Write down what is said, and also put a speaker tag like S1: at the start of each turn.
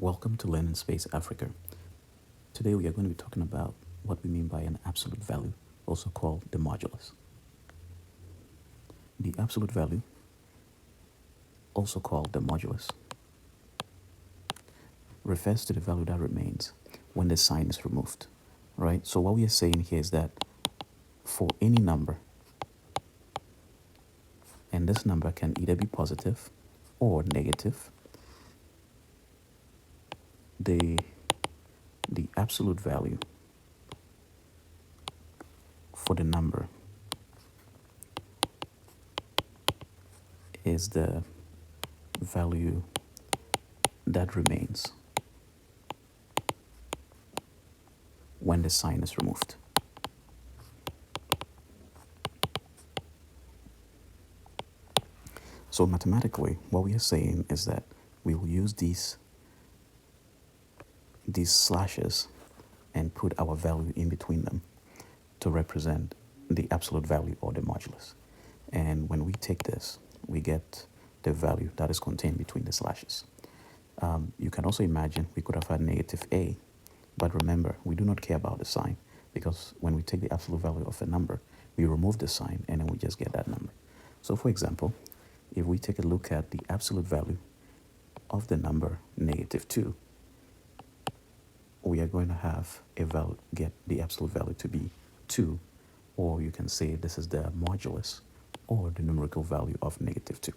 S1: Welcome to Learning Space Africa. Today we are going to be talking about what we mean by an absolute value, also called the modulus. The absolute value, also called the modulus, refers to the value that remains when the sign is removed, right? So what we are saying here is that for any number, and this number can either be positive or negative, the absolute value for the number is the value that remains when the sign is removed. So mathematically, what we are saying is that we will use these slashes and put our value in between them to represent the absolute value or the modulus. And when we take this, we get the value that is contained between the slashes. You can also imagine we could have had negative a, but remember, we do not care about the sign because when we take the absolute value of a number, we remove the sign and then we just get that number. So for example, if we take a look at the absolute value of the number negative 2, we are going to have get the absolute value to be 2, or you can say this is the modulus or the numerical value of negative 2.